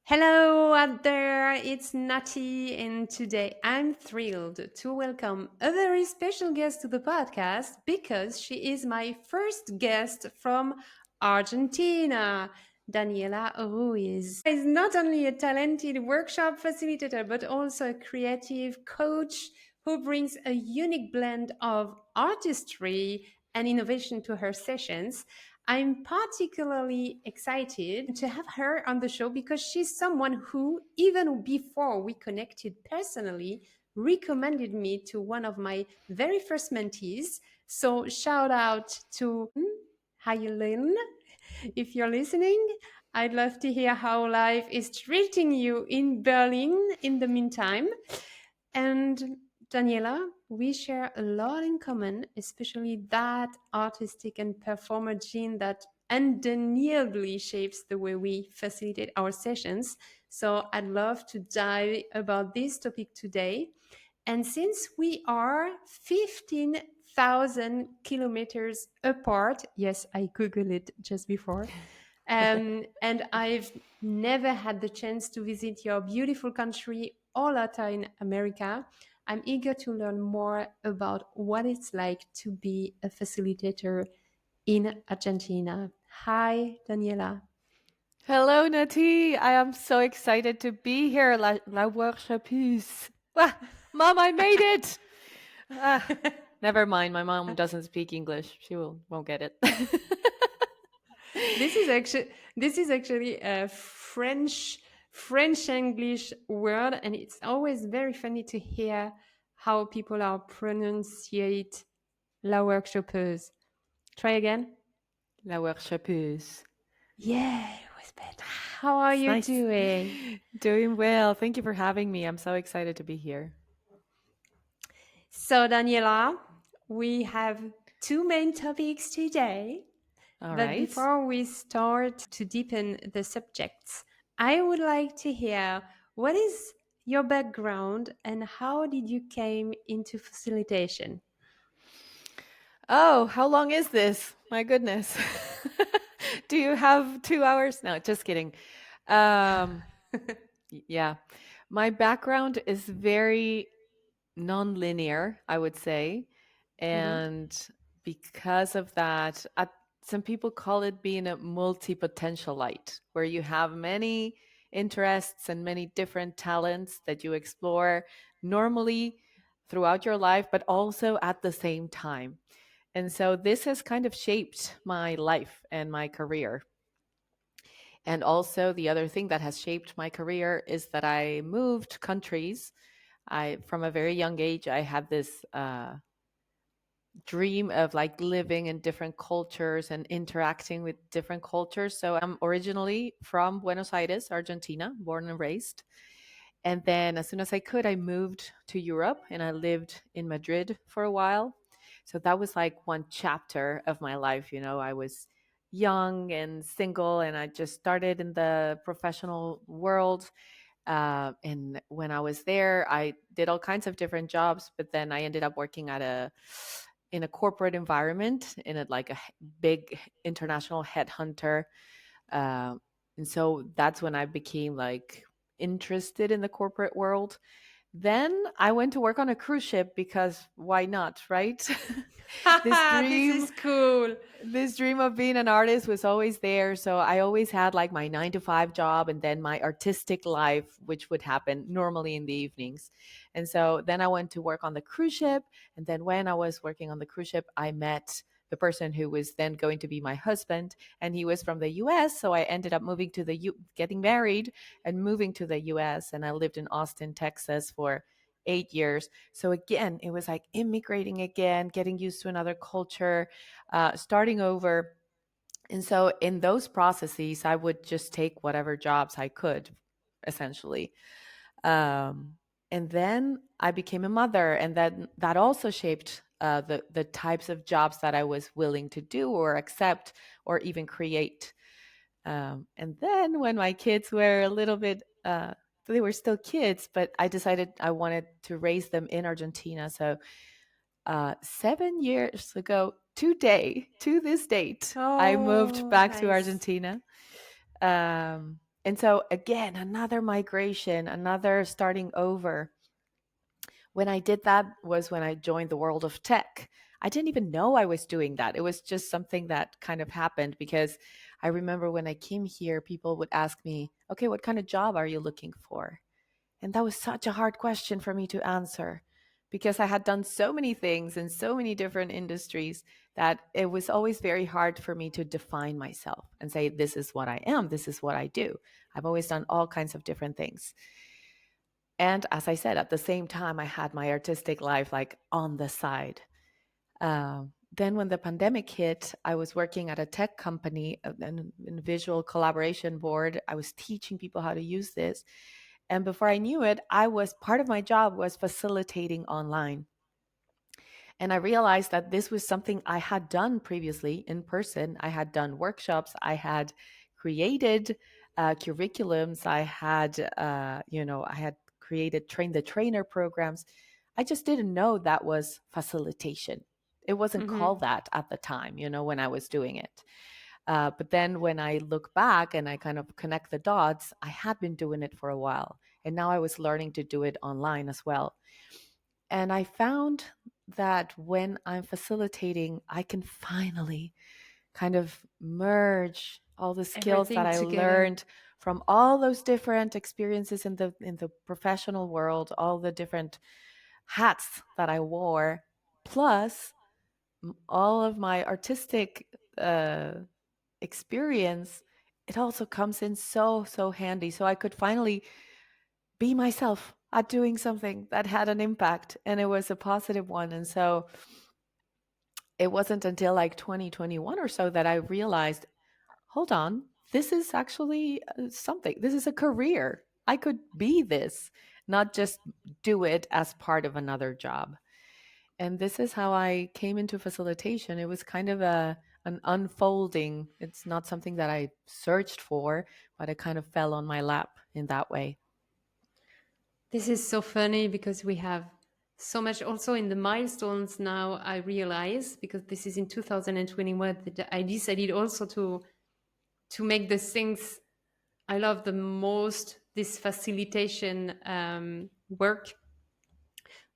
Hello out there, it's Nati, and today I'm thrilled to welcome a very special guest to the podcast because she is my first guest from Argentina, Daniela Ruiz. Is not only a talented workshop facilitator but also a creative coach who brings a unique blend of artistry and innovation to her sessions. I'm particularly excited to have her on the show because she's someone who, even before we connected personally, recommended me to one of my very first mentees. So, shout out to Haylin. If you're listening, I'd love to hear how life is treating you in Berlin in the meantime. And Daniela, we share a lot in common, especially that artistic and performer gene that undeniably shapes the way we facilitate our sessions. So I'd love to dive about this topic today. And since we are 15,000 kilometers apart, yes, I Googled it just before, and I've never had the chance to visit your beautiful country or Latin America. I'm eager to learn more about what it's like to be a facilitator in Argentina. Hi, Daniela. Hello, Nati. I am so excited to be here. La workshopeuse. Ah, Mom, I made it. Ah, never mind. My mom doesn't speak English. She won't get it. This is actually a French English word, and it's always very funny to hear how people are pronunciate la workshopeuse. Try again. La workshopeuse. Yeah, it was better. How are It's you nice. doing? Doing well. Thank you for having me. I'm so excited to be here. So, Daniela, we have two main topics today. All But right. before we start to deepen the subjects, I would like to hear what is your background and how did you came into facilitation? Oh, how long is this? My goodness. Do you have 2 hours? No, just kidding. Um, yeah. My background is very nonlinear, I would say. Mhm. And because of that, some people call it being a multi-potentialite, where you have many interests and many different talents that you explore normally throughout your life, but also at the same time. And so this has kind of shaped my life and my career. And also, the other thing that has shaped my career is that I moved countries. From a very young age, I had this dream of like living in different cultures and interacting with different cultures. So I'm originally from Buenos Aires, Argentina, born and raised. And then as soon as I could, I moved to Europe and I lived in Madrid for a while. So that was like one chapter of my life. I was young and single and I just started in the professional world. And when I was there, I did all kinds of different jobs, but then I ended up working in a corporate environment in like a big international headhunter. Uh, and so that's when I became like interested in the corporate world. Then I went to work on a cruise ship because why not, right? this Haha, this dream is cool. this dream of being an artist was always there. So I always had like my 9 to 5 job and then my artistic life, which would happen normally in the evenings. And so then I went to work on the cruise ship. And then when I was working on the cruise ship, I met the person who was then going to be my husband. And he was from the US. So I ended up getting married and moving to the US. And I lived in Austin, Texas for 8 years. So again, it was like immigrating again, getting used to another culture, starting over. And so in those processes, I would just take whatever jobs I could, essentially. And then I became a mother, and that also shaped the types of jobs that I was willing to do or accept or even create. And then when my kids were a little bit, they were still kids, but I decided I wanted to raise them in Argentina. So 7 years ago today, to this date, I moved Oh, back to nice. Argentina. Um, And so, again, another migration, another starting over. When I did that was when I joined the world of tech. I didn't even know I was doing that. It was just something that kind of happened because I remember when I came here, people would ask me, okay, what kind of job are you looking for? And that was such a hard question for me to answer because I had done so many things in so many different industries that it was always very hard for me to define myself and say, this is what I am, this is what I do. I've always done all kinds of different things. And as I said, at the same time, I had my artistic life like on the side. Then, when the pandemic hit, I was working at a tech company, in a visual collaboration board. I was teaching people how to use this. And before I knew it, I was part of my job was facilitating online. And I realized that this was something I had done previously in person. I had done workshops, I had created curriculums, I had created train the trainer programs. I just didn't know that was facilitation. It wasn't Mm-hmm. called that at the time, when I was doing it. But then when I look back and I kind of connect the dots, I had been doing it for a while. And now I was learning to do it online as well. And I found that when I'm facilitating, I can finally kind of merge all the skills that Everything I together. learned from all those different experiences in the professional world, all the different hats that I wore, plus all of my artistic experience. It also comes in so handy. So I could finally be myself at doing something that had an impact, and it was a positive one. And so it wasn't until like 2021 or so that I realized, hold on, this is actually something. This is a career. I could be this, not just do it as part of another job. And this is how I came into facilitation. It was kind of a an unfolding. It's not something that I searched for, but it kind of fell on my lap in that way. This is so funny because we have so much also in the milestones now. I realize because this is in 2021 that I decided also to make the things I love the most, this facilitation work.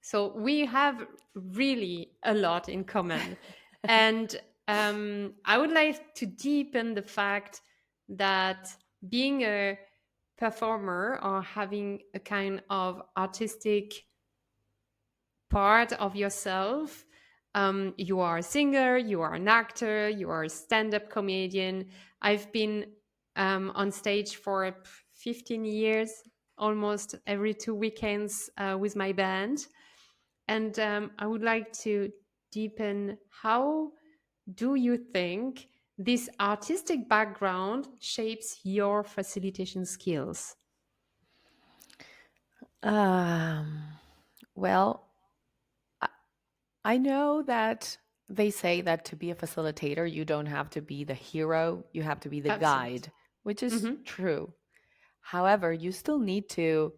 So we have really a lot in common. And I would like to deepen the fact that being a performer or having a kind of artistic part of yourself. You are a singer, you are an actor, you are a stand up comedian. I've been on stage for 15 years, almost every 2 weekends with my band. And I would like to deepen how do you think this artistic background shapes your facilitation skills? Um, well, I I know that they say that to be a facilitator, you don't have to be the hero, you have to be the Absolutely. guide, which is Mm-hmm. true. However, you still need to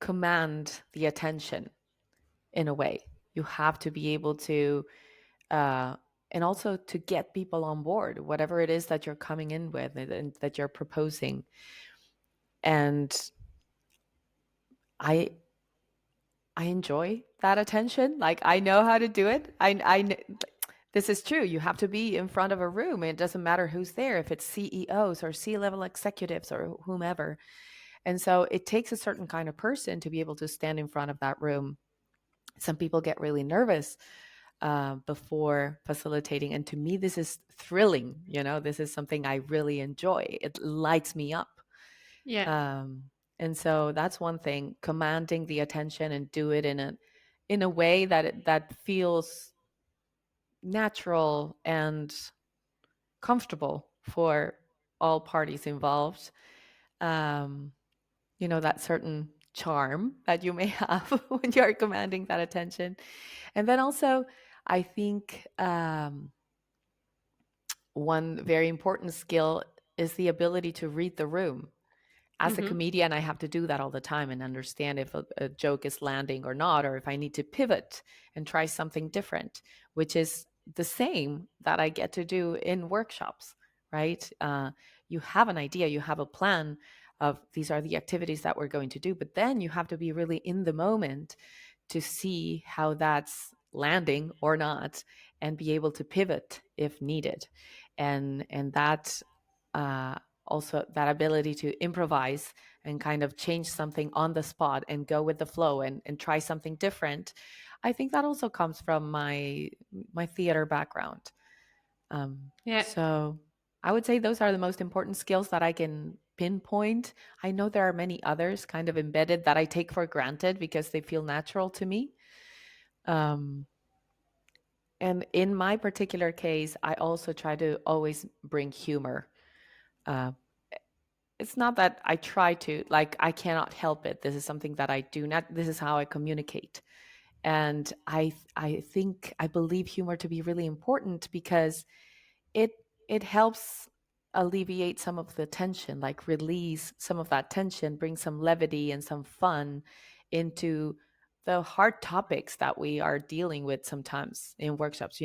command the attention in a way. You have to be able to, uh, and also to get people on board, whatever it is that you're coming in with and that you're proposing. And I, I enjoy that attention. Like I know how to do it. This is true. You have to be in front of a room. It doesn't matter who's there, if it's CEOs or C-level executives or whomever. And so it takes a certain kind of person to be able to stand in front of that room. Some people get really nervous before facilitating. And to me, this is thrilling. This is something I really enjoy. It lights me up. Yeah. Um, and so that's one thing, commanding the attention and do it in a way that feels natural and comfortable for all parties involved. Um, that certain charm that you may have when you're commanding that attention. And then also, I think one very important skill is the ability to read the room. As a Mm-hmm. comedian, I have to do that all the time and understand if a joke is landing or not, or if I need to pivot and try something different, which is the same that I get to do in workshops, right? You have an idea, you have a plan, of these are the activities that we're going to do. But then you have to be really in the moment to see how that's landing or not, and be able to pivot if needed. And that uh, also that ability to improvise and kind of change something on the spot and go with the flow and try something different. I think that also comes from my theater background. Yeah. So I would say those are the most important skills that I can pinpoint. I know there are many others kind of embedded that I take for granted because they feel natural to me. Um, and in my particular case, I also try to always bring humor. Uh, it's not that I try to, like, I cannot help it. This is something that I do not, this is how I communicate. And I think, I believe humor to be really important because it it helps alleviate some of the tension, like release some of that tension, bring some levity and some fun into the hard topics that we are dealing with sometimes in workshops.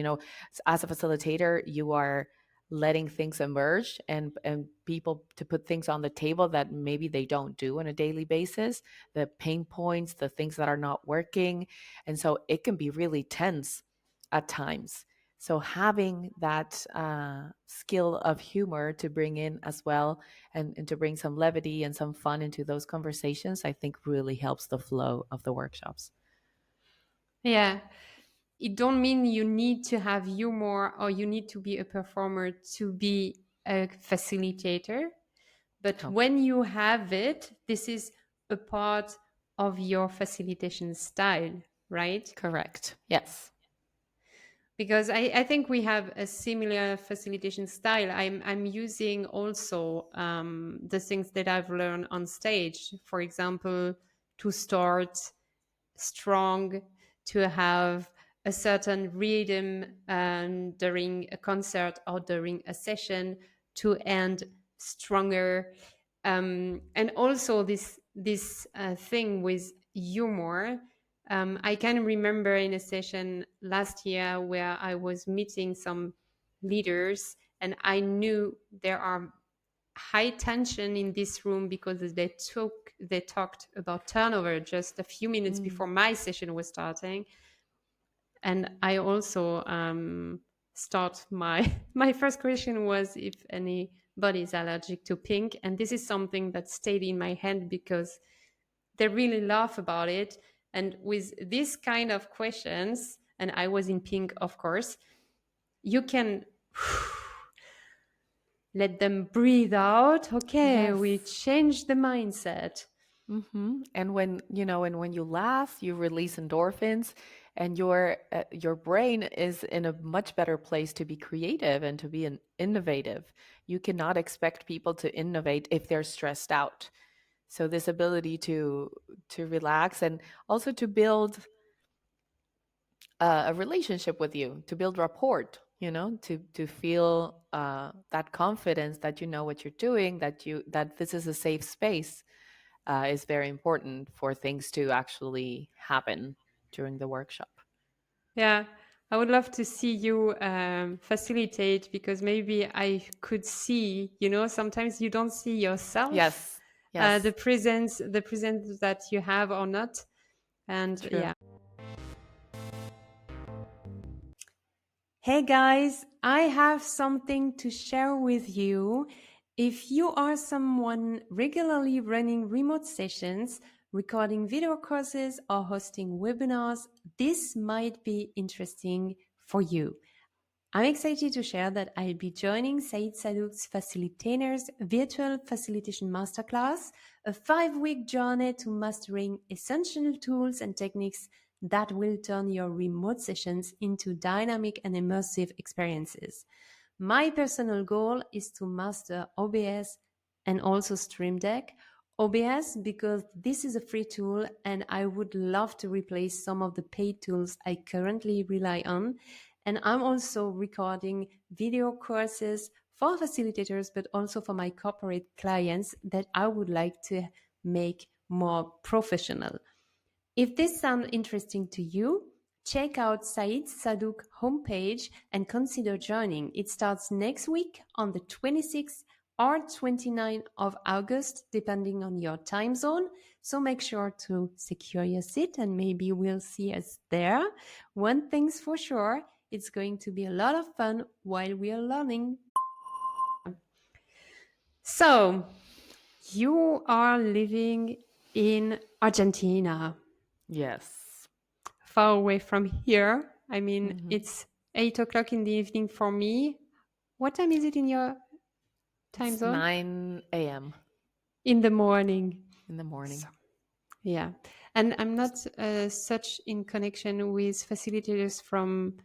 As a facilitator, you are letting things emerge, and people to put things on the table that maybe they don't do on a daily basis, the pain points, the things that are not working. And so it can be really tense at times. So having that skill of humor to bring in as well, and to bring some levity and some fun into those conversations, I think really helps the flow of the workshops. Yeah. It don't mean you need to have humor or you need to be a performer to be a facilitator. But Oh, when you have it, this is a part of your facilitation style, right? correct. Yes. Because I think we have a similar facilitation style. I'm using also the things that I've learned on stage. For example, to start strong, to have a certain rhythm during a concert or during a session, to end stronger, and also this thing with humor. I can remember in a session last year where I was meeting some leaders, and I knew there are high tension in this room because they talked about turnover just a few minutes Mm. before my session was starting. And I also start my my first question was if anybody is allergic to pink, and this is something that stayed in my head because they really laugh about it. And with this kind of questions, and I was in pink, of course, you can let them breathe out. Okay, we Yes. change the mindset. And when you laugh, you release endorphins, and your brain is in a much better place to be creative and to be innovative. You cannot expect people to innovate if they're stressed out. So this ability to relax, and also to build a relationship with you, to build rapport, to feel that confidence that you know what you're doing, that this is a safe space, is very important for things to actually happen during the workshop. Yeah, I would love to see you facilitate because maybe I could see, sometimes you don't see yourself, Yes, yes, the presence that you have or not. And true. yeah. Hey guys, I have something to share with you. If you are someone regularly running remote sessions, recording video courses, or hosting webinars, this might be interesting for you. I'm excited to share that I'll be joining Said Sadouk's Facilitators Virtual Facilitation Masterclass, a 5-week journey to mastering essential tools and techniques that will turn your remote sessions into dynamic and immersive experiences. My personal goal is to master OBS and also Stream Deck. OBS because this is a free tool and I would love to replace some of the paid tools I currently rely on. And I'm also recording video courses for facilitators, but also for my corporate clients that I would like to make more professional. If this sounds interesting to you, check out Said Sadouk homepage and consider joining. It starts next week on the 26th or 29th of August, depending on your time zone. So make sure to secure your seat and maybe we'll see us there. One thing's for sure, it's going to be a lot of fun while we are learning. So, you are living in Argentina, Yes. far away from here. I mean, Hmm. it's 8 o'clock in the evening for me. What time is it in your time It's zone? 9 a.m. In the morning. in the So, morning. yeah. And I'm not such in connection with facilitators from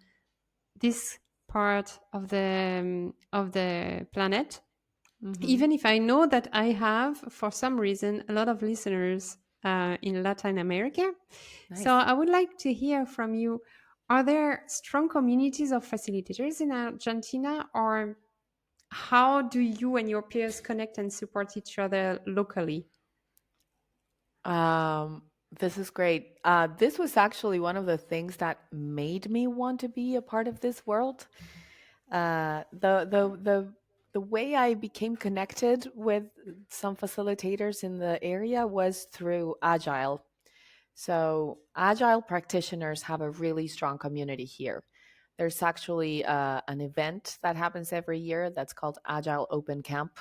this part of the planet. Hmm. Even if I know that I have, for some reason, a lot of listeners in Latin America. So Nice. I would like to hear from you. Are there strong communities of facilitators in Argentina, or how do you and your peers connect and support each other locally? This is great. This was actually one of the things that made me want to be a part of this world. The way I became connected with some facilitators in the area was through Agile. So Agile practitioners have a really strong community here. There's actually an event that happens every year that's called Agile Open Camp.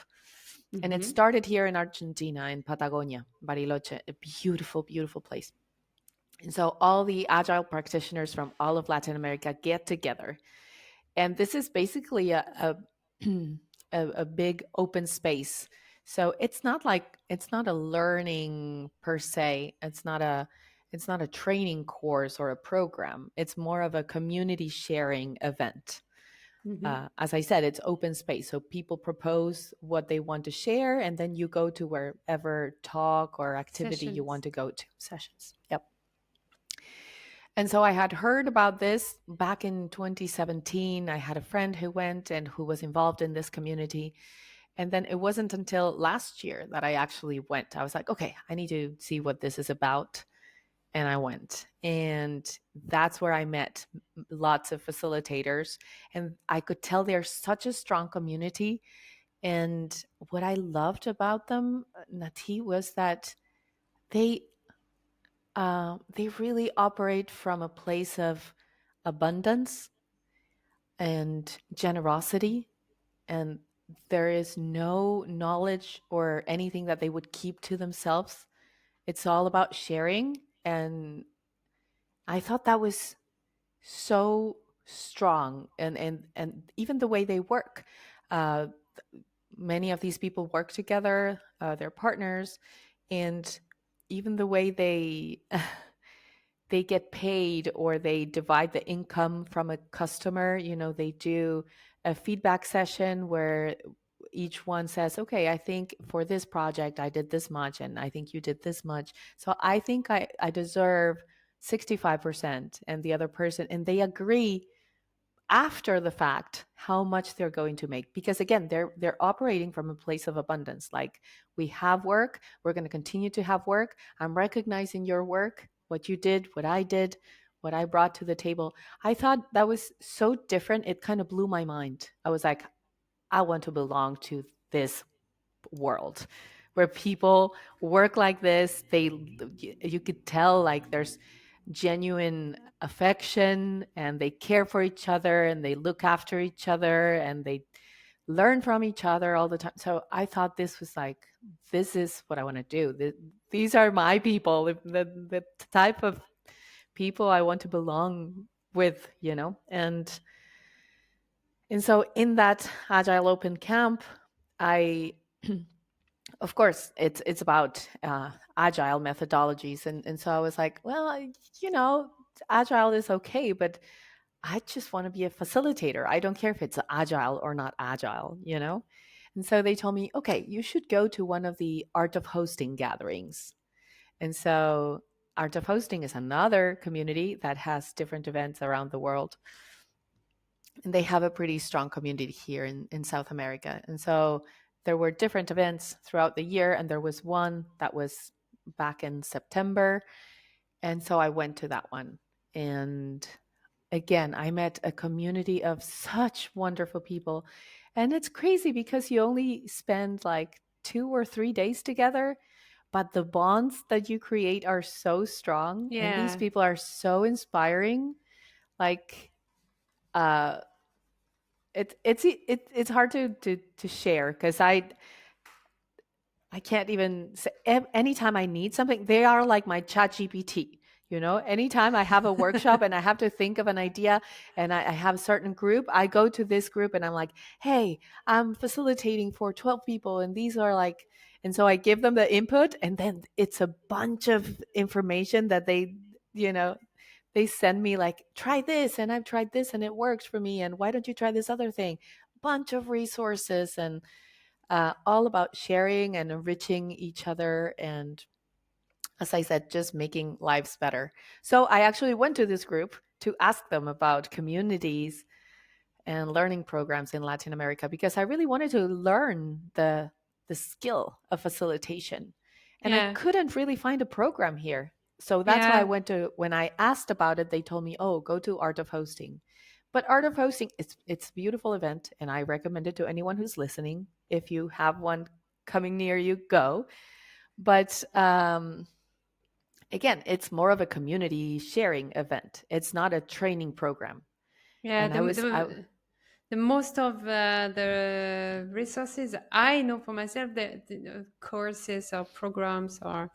And it Hmm. started here in Argentina, in Patagonia, Bariloche, a beautiful, beautiful place. And so all the Agile practitioners from all of Latin America get together. And this is basically a big open space. So it's not a learning per se. It's not a training course or a program. It's more of a community sharing event. Hmm. As I said, it's open space. So people propose what they want to share, and then you go to wherever talk or activity you want Sessions. to go to. Sessions. Yep. And so I had heard about this back in 2017. I had a friend who went and who was involved in this community. And then it wasn't until last year that I actually went. I was like, okay, I need to see what this is about. And I went. And that's where I met lots of facilitators. And I could tell they're such a strong community. And what I loved about them, Nati, was that they they really operate from a place of abundance and generosity, and there is no knowledge or anything that they would keep to themselves. It's all about sharing, and I thought that was so strong, and even the way they work. Uh, Many of these people work together, they're partners, and even the way they get paid or they divide the income from a customer. You know, they do a feedback session where each one says, okay, I think for this project I did this much and I think you did this much, so I think I deserve 65%, and the other person, and they agree after the fact how much they're going to make, because again, they're operating from a place of abundance. Like, we have work, we're going to continue to have work, I'm recognizing your work, what you did, what I did, what I brought to the table. I thought that was so different, it kind of blew my mind. I was like, I want to belong to this world where people work like this. They, you could tell like there's genuine affection and they care for each other and they look after each other and they learn from each other all the time. So I thought this was like, this is what I want to do. These are my people, the type of people I want to belong with, you know? And so in that Agile Open Camp, I of course it's about agile methodologies, and so I was like, well, you know, agile is okay, but I just want to be a facilitator. I don't care if it's agile or not agile, you know. And so they told me, okay, you should go to one of the art of hosting gatherings. And so art of hosting is another community that has different events around the world, and they have a pretty strong community here in South America. And so there were different events throughout the year, and there was one that was back in September. And so I went to that one. And again, I met a community of such wonderful people. And it's crazy because you only spend like 2 or 3 days together, but the bonds that you create are so strong and these Yeah, people are so inspiring. Like, uh, it's hard to share because I can't even say anytime I need something, they are like my chat GPT. Anytime I have a workshop and I have to think of an idea and I have a certain group, I go to this group and I'm like, hey, I'm facilitating for 12 people. And these are like, and so I give them the input and then it's a bunch of information that you know, they send me like, try this and I've tried this and it works for me. And why don't you try this other thing? Bunch of resources and all about sharing and enriching each other. And as I said, just making lives better. So I actually went to this group to ask them about communities and learning programs in Latin America because I really wanted to learn the skill of facilitation. And I yeah, couldn't really find a program here. So that's why I yeah, went to when I asked about it, they told me, "Oh, go to Art of Hosting." But Art of Hosting, it's a beautiful event and I recommend it to anyone who's listening. If you have one coming near you, go. But again, it's more of a community sharing event. It's not a training program. yeah. And The the most of the resources I know for myself, the courses or programs or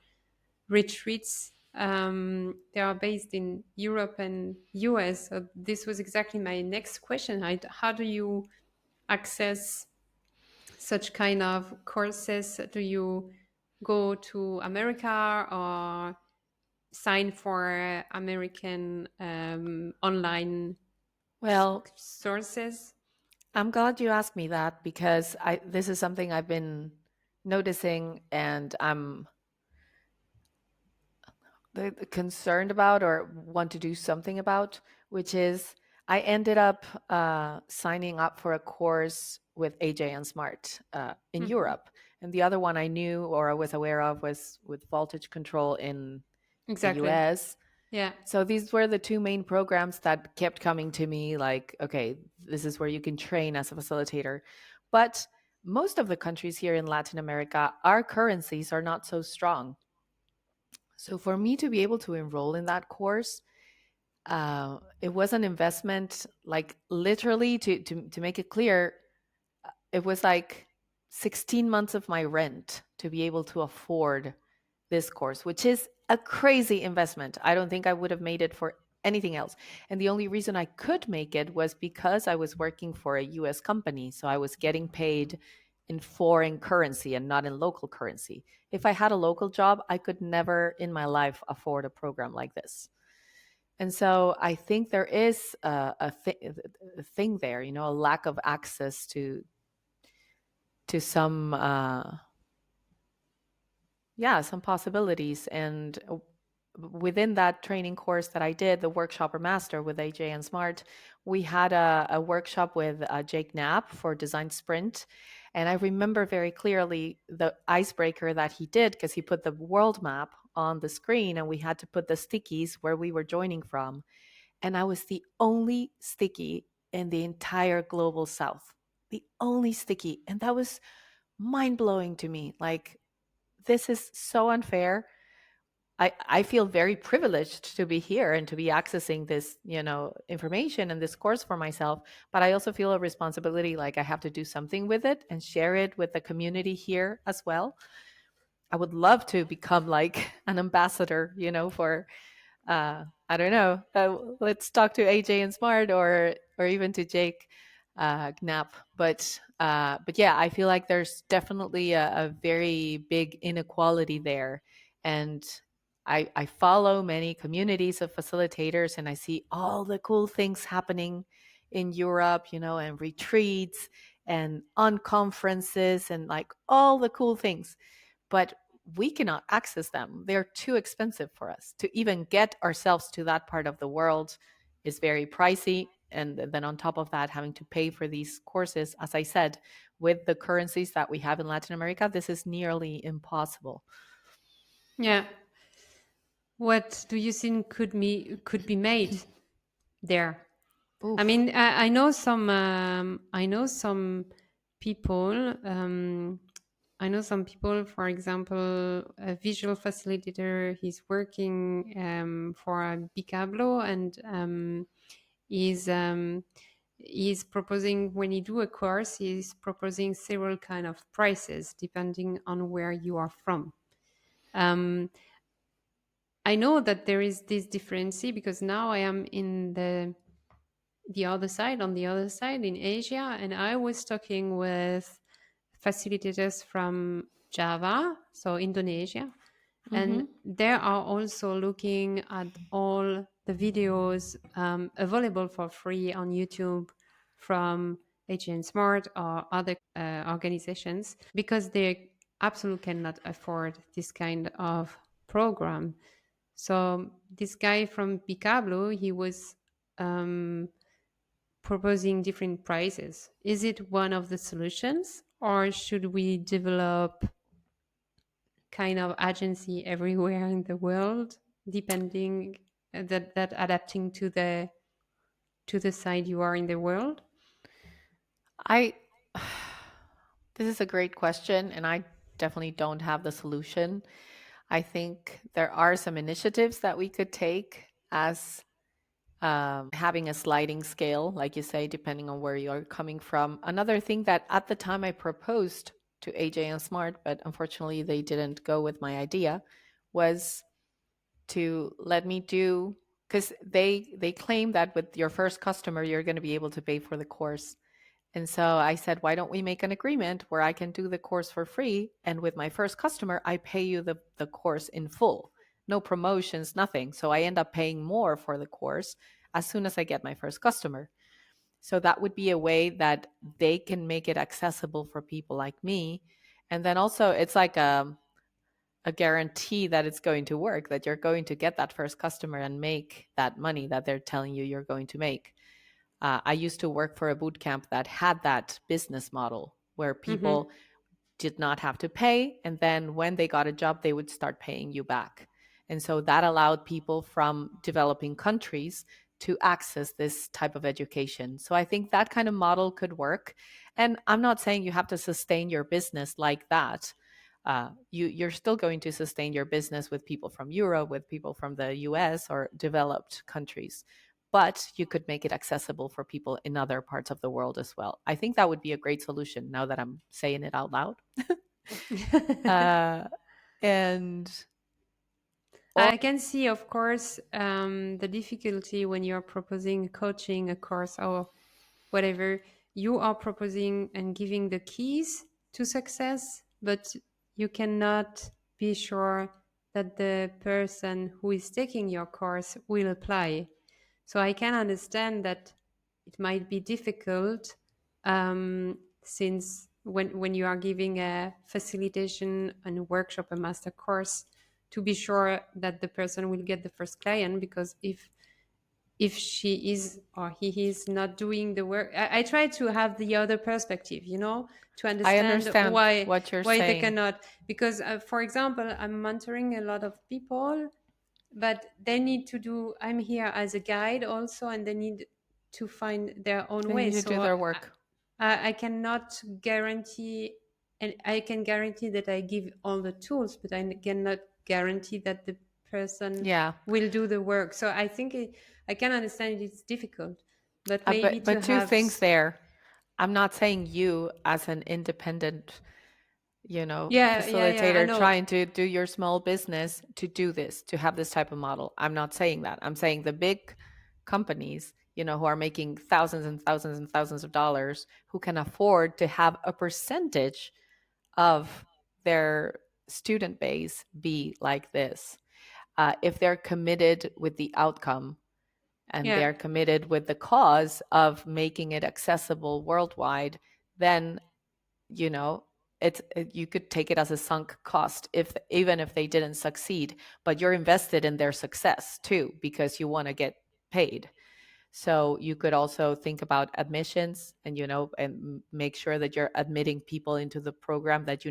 retreats, they are based in Europe and US. So this was exactly my next question. How do you access such kind of courses? Do you go to America or sign for American online well, sources? I'm glad you asked me that because this is something I've been noticing and I'm concerned about or want to do something about, which is I ended up signing up for a course with AJ and Smart in Hmm. Europe. And the other one I knew or I was aware of was with voltage control in the Exactly. US. Yeah. So these were the two main programs that kept coming to me like, okay, this is where you can train as a facilitator. But most of the countries here in Latin America, our currencies are not so strong. So for me to be able to enroll in that course, it was an investment, like literally to make it clear, it was like 16 months of my rent to be able to afford this course, which is a crazy investment. I don't think I would have made it for anything else. And the only reason I could make it was because I was working for a US company. So I was getting paid in foreign currency and not in local currency. If I had a local job, I could never in my life afford a program like this. And so I think there is a thing there, a lack of access to some yeah, some possibilities. And within that training course that I did, the workshop or master with AJ and Smart, we had a workshop with Jake Knapp for Design Sprint. And I remember very clearly the icebreaker that he did because he put the world map on the screen and we had to put the stickies where we were joining from. And I was the only sticky in the entire global south, the only sticky. And that was mind blowing to me. Like, this is so unfair. I feel very privileged to be here and to be accessing this, information and this course for myself. But I also feel a responsibility, like I have to do something with it and share it with the community here as well. I would love to become like an ambassador, for I don't know. Let's talk to AJ and Smart or even to Jake Knapp. But yeah, I feel like there's definitely a very big inequality there, and I follow many communities of facilitators, and I see all the cool things happening in Europe, and retreats and on conferences and like all the cool things, but we cannot access them. They're too expensive for us. To even get ourselves to that part of the world is very pricey. And then on top of that, having to pay for these courses, as I said, with the currencies that we have in Latin America, this is nearly impossible. Yeah. What do you think could be made there? I Oof. mean, I know some. I know some. people. I know some people, for example, a visual facilitator, he's working for a Bicablo, and he's he's proposing, when you do a course, he's proposing several kind of prices depending on where you are from. um, I know that there is this difference because now I am in the other side, on the other side in Asia, and I was talking with facilitators from Java, so Indonesia, and Mm-hmm. they are also looking at all the videos available for free on YouTube from HN Smart or other organizations, because they absolutely cannot afford this kind of program. So this guy from Picablo, he was um, proposing different prices. Is it one of the solutions, or should we develop kind of agency everywhere in the world, depending that adapting to the side you are in the world? I This is a great question, and I definitely don't have the solution. I think there are some initiatives that we could take as having a sliding scale, like you say, depending on where you're coming from. Another thing that at the time I proposed to AJ and Smart, but unfortunately they didn't go with my idea, was to let me do, because they claim that with your first customer you're going to be able to pay for the course. And so I said, why don't we make an agreement where I can do the course for free? And with my first customer, I pay you the course in full. No promotions, nothing. So I end up paying more for the course as soon as I get my first customer. So that would be a way that they can make it accessible for people like me. And then also, it's like a guarantee that it's going to work, that you're going to get that first customer and make that money that they're telling you you're going to make. I used to work for a boot camp that had that business model where Mm-hmm. people did not have to pay. And then when they got a job, they would start paying you back. And so that allowed people from developing countries to access this type of education. So I think that kind of model could work. And I'm not saying you have to sustain your business like that. You're still going to sustain your business with people from Europe, with people from the US or developed countries, but you could make it accessible for people in other parts of the world as well. I think that would be a great solution now that I'm saying it out loud. uh, and all, I can see, of course, the difficulty when you're proposing coaching a course or whatever. You are proposing and giving the keys to success, but you cannot be sure that the person who is taking your course will apply. So I can understand that it might be difficult, since when you are giving a facilitation and a workshop, a master course, to be sure that the person will get the first client, because if she is or he is not doing the work, I try to have the other perspective, to I understand understand what you're why they saying. cannot. Because for example, I'm mentoring a lot of people, but they need to do, I'm here as a guide also, and they need to find their own They way. need to So do their work. I cannot guarantee, and I can guarantee that I give all the tools, but I cannot guarantee that the person Yeah. will do the work. So I think I can understand it's difficult, but maybe to But two have things there. I'm not saying you as an independent, yeah, yeah, yeah, I facilitator know. trying to do your small business to do this, to have this type of model. I'm not saying that. I'm saying the big companies, who are making thousands and thousands and thousands of dollars, who can afford to have a percentage of their student base be like this. If they're committed with the outcome and Yeah. they're committed with the cause of making it accessible worldwide, then you know you could take it as a sunk cost, if even if they didn't succeed, but you're invested in their success too because you want to get paid. So you could also think about admissions and make sure that you're admitting people into the program that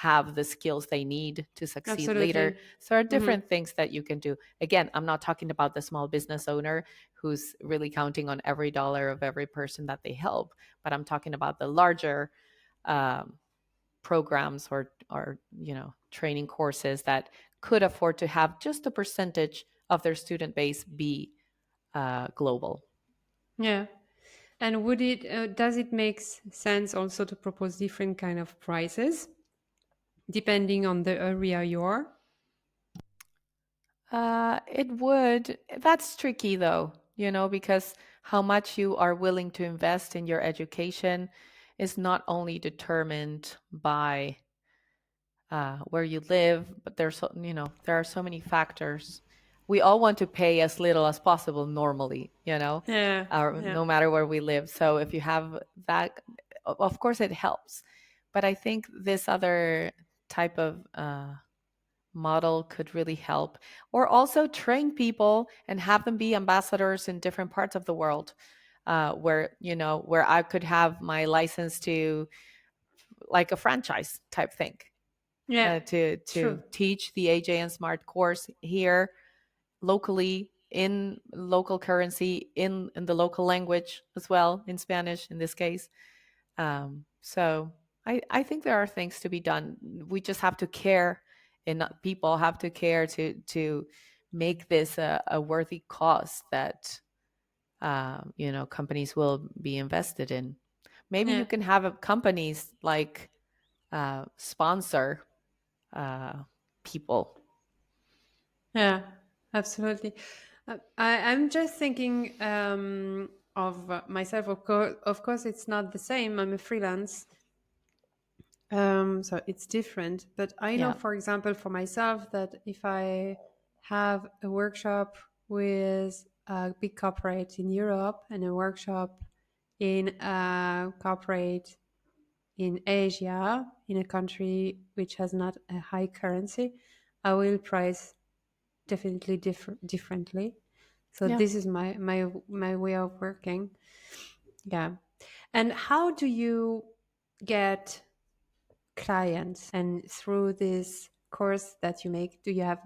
have the skills they need to succeed later. Absolutely. So there are Hmm. different things that you can do. Again, I'm not talking about the small business owner who's really counting on every dollar of every person that they help, but I'm talking about the larger um, programs or training courses that could afford to have just a percentage of their student base be global. Yeah. And would it does it make sense also to propose different kind of prices depending on the area you are? It would. That's tricky though, because how much you are willing to invest in your education is not only determined by where you live, but there are so many factors. We all want to pay as little as possible normally, Yeah. Yeah. no matter where we live. So if you have that, of course it helps. But I think this other type of model could really help, or also train people and have them be ambassadors in different parts of the world, where I could have my license to like a franchise type thing, Yeah. to True. teach the AJ and Smart course here locally in local currency in the local language as well, in Spanish in this case. So I think there are things to be done. We just have to care, and people have to care to make this a worthy cause that companies will be invested in. Maybe you Yeah. can have companies like sponsor people. Yeah. Absolutely. I'm just thinking of myself. Of course, it's not the same. I'm a freelance, so it's different. But I know, Yeah, for example, for myself, that if I have a workshop with a big corporate in Europe and a workshop in a corporate in Asia, in a country which has not a high currency, I will price definitely differently. So yeah. this is my way of working. Yeah. And how do you get clients? And through this course that you make, do you have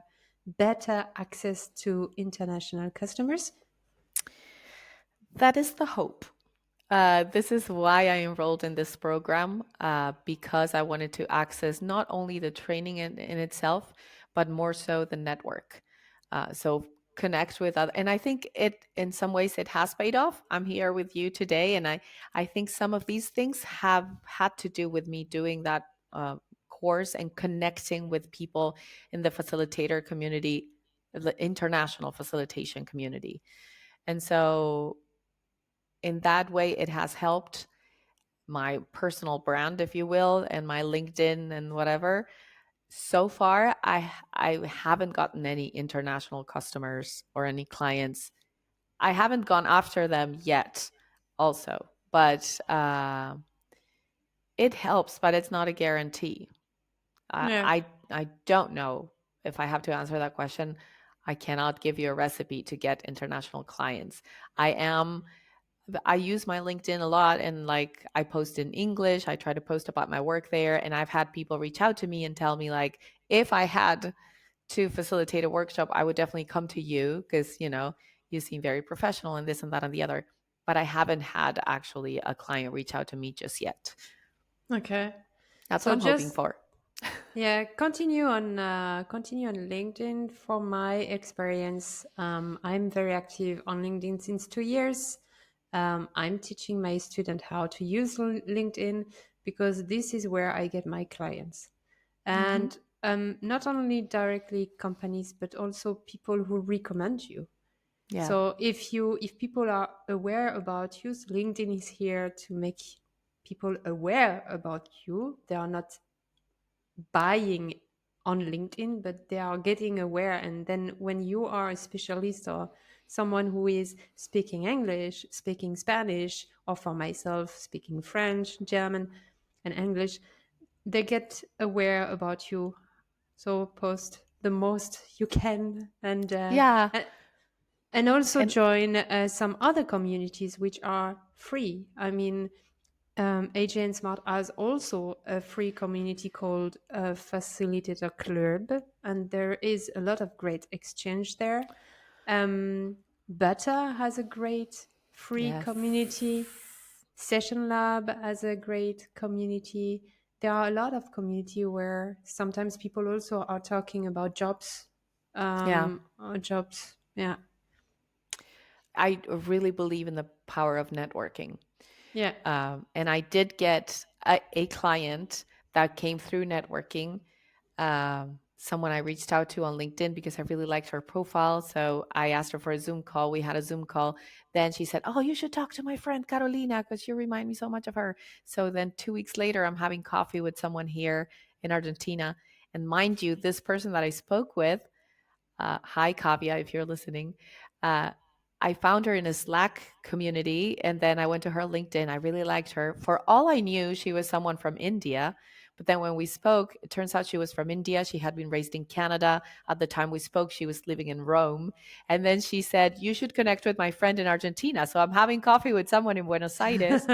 better access to international customers? That is the hope. This is why I enrolled in this program, because I wanted to access not only the training in itself, but more so the network. So connect with other, and I think it, in some ways, it has paid off. I'm here with you today, and I think some of these things have had to do with me doing that course and connecting with people in the facilitator community, the international facilitation community. And so in that way, it has helped my personal brand, if you will, and my LinkedIn and whatever. So far, I haven't gotten any international customers or any clients. I haven't gone after them yet, also, but it helps, but it's not a guarantee. I, Yeah. I I don't know if I have to answer that question. I cannot give you a recipe to get international clients. I use my LinkedIn a lot, and like I post in English. I try to post about my work there, and I've had people reach out to me and tell me like, if I had to facilitate a workshop, I would definitely come to you because, you seem very professional and this and that and the other. But I haven't had actually a client reach out to me just yet. Okay. That's what So I'm hoping just for. yeah, continue on LinkedIn. From my experience, I'm very active on LinkedIn since 2 years. I'm teaching my student how to use LinkedIn because this is where I get my clients, Hmm. and not only directly companies but also people who recommend you. Yeah. So if people are aware about you, so LinkedIn is here to make people aware about you. They are not buying on LinkedIn, but they are getting aware. And then when you are a specialist or someone who is speaking English, speaking Spanish, or for myself, speaking French, German, and English, they get aware about you. So post the most you can, Yeah. and also And join some other communities which are free. I mean, AJ Smart has also a free community called Facilitator Club, and there is a lot of great exchange there. Beta has a great free community. Yes. Session Lab has a great community. There are a lot of community where sometimes people also are talking about jobs. Yeah. Jobs. Yeah. I really believe in the power of networking. Yeah. And I did get a client that came through networking, someone I reached out to on LinkedIn because I really liked her profile. So I asked her for a Zoom call. We had a Zoom call. Then she said, "Oh, you should talk to my friend Carolina because you remind me so much of her." So then 2 weeks later, I'm having coffee with someone here in Argentina. And mind you, this person that I spoke with, hi Kavya, if you're listening. Uh, I found her in a Slack community, and then I went to her LinkedIn. I really liked her. For all I knew, she was someone from India. But then when we spoke, it turns out she was from India. She had been raised in Canada. At the time we spoke, she was living in Rome. And then she said, "You should connect with my friend in Argentina." So I'm having coffee with someone in Buenos Aires.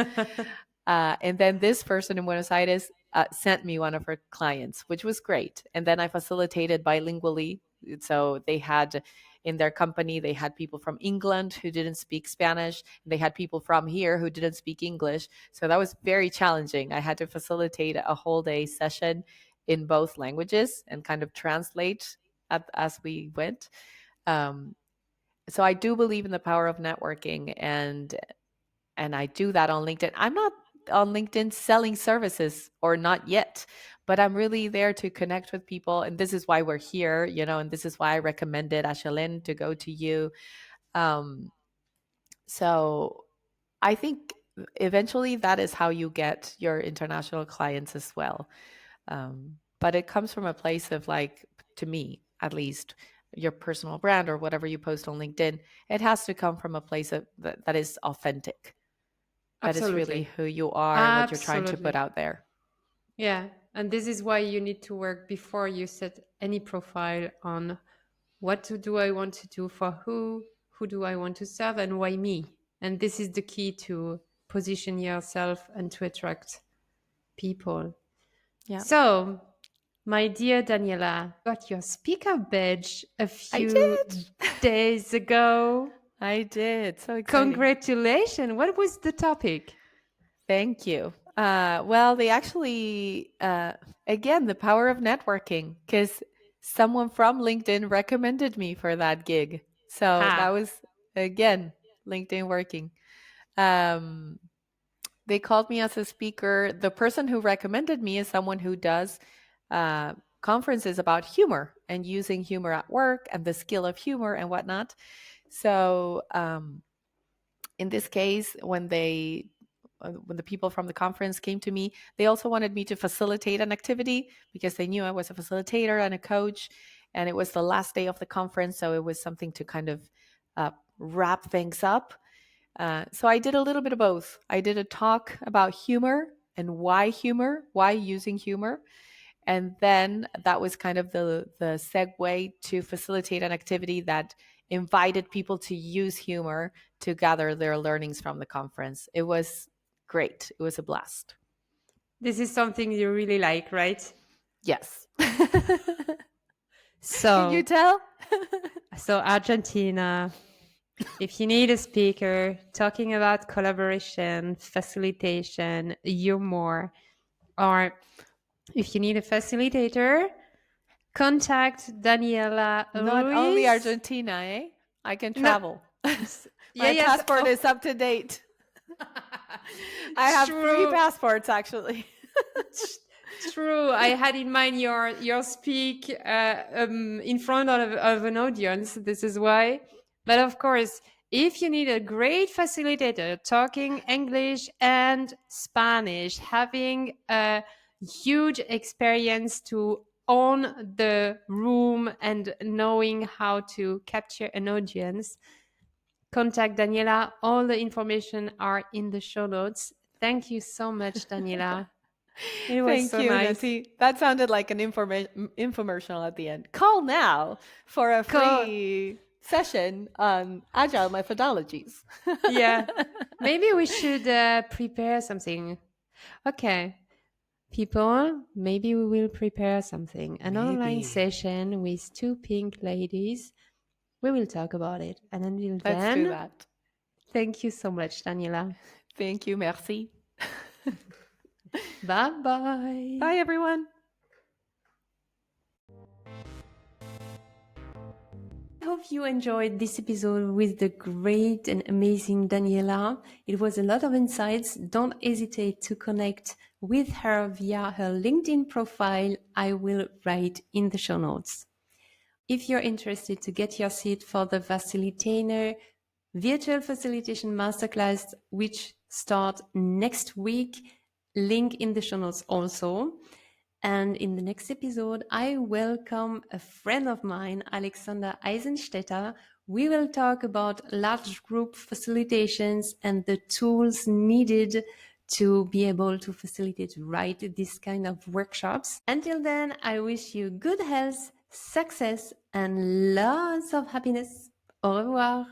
And then this person in Buenos Aires sent me one of her clients, which was great. And then I facilitated bilingually. So they had in their company, they had people from England who didn't speak Spanish. And they had people from here who didn't speak English. So that was very challenging. I had to facilitate a whole day session in both languages and kind of translate as we went. Um, so I do believe in the power of networking, and I do that on LinkedIn. I'm not on LinkedIn selling services, or not yet, but I'm really there to connect with people. And this is why we're here, and this is why I recommended Ashelin to go to you. Um, so I think eventually that is how you get your international clients as well. But it comes from a place of, like, to me, at least, your personal brand or whatever you post on LinkedIn, it has to come from a place that is authentic, that is really Absolutely. who you are and what you're trying to put Absolutely. out there. Yeah. And this is why you need to work before you set any profile on do I want to do for who do I want to serve, and why me. And this is the key to position yourself and to attract people. Yeah, So, my dear Daniela, got your speaker badge a I few did. days ago. I did. So exciting. Congratulations. What was the topic? Thank you. Well, they actually, again, the power of networking, because someone from LinkedIn recommended me for that gig. So that Ha. was, again, LinkedIn working. Um, they called me as a speaker. The person who recommended me is someone who does uh, conferences about humor and using humor at work and the skill of humor and whatnot. So in this case, when the people from the conference came to me, they also wanted me to facilitate an activity because they knew I was a facilitator and a coach, and it was the last day of the conference, so it was something to kind of wrap things up. So I did a little bit of both. I did a talk about humor, why using humor, and then that was kind of the segue to facilitate an activity that invited people to use humor to gather their learnings from the conference. It was great. It was a blast. This is something you really like, right? Yes. Can you So, tell? Argentina, if you need a speaker talking about collaboration, facilitation, humor, or if you need a facilitator, contact Daniela Not only Ruiz. Argentina, eh? I can No, travel. yeah, My yes, passport of is up to date. I have three true. passports, actually. True. I had in mind your speak in front of an audience. This is why. But of course, if you need a great facilitator talking English and Spanish, having a huge experience to own the room and knowing how to capture an audience, contact Daniela. All the information are in the show notes. Thank you so much, Daniela. It was Thank so you, nice. Nancy. That sounded like an infomercial at the end. Call now for a Cool. free session on agile methodologies. Yeah. Maybe we should prepare something. Okay, people, maybe we will prepare something, an online Maybe. session with two pink ladies. We will talk about it. And until Let's do then, that. thank you so much, Daniela. Thank you. Merci. Bye bye. Bye, everyone. I hope you enjoyed this episode with the great and amazing Daniela. It was a lot of insights. Don't hesitate to connect with her via her LinkedIn profile. I will write in the show notes. If you're interested to get your seat for the Facilitator virtual facilitation masterclass, which start next week, link in the show notes also. And in the next episode, I welcome a friend of mine, Alexander Eisenstetter. We will talk about large group facilitations and the tools needed to be able to facilitate right this kind of workshops. Until then, I wish you good health, success, and lots of happiness. Au revoir.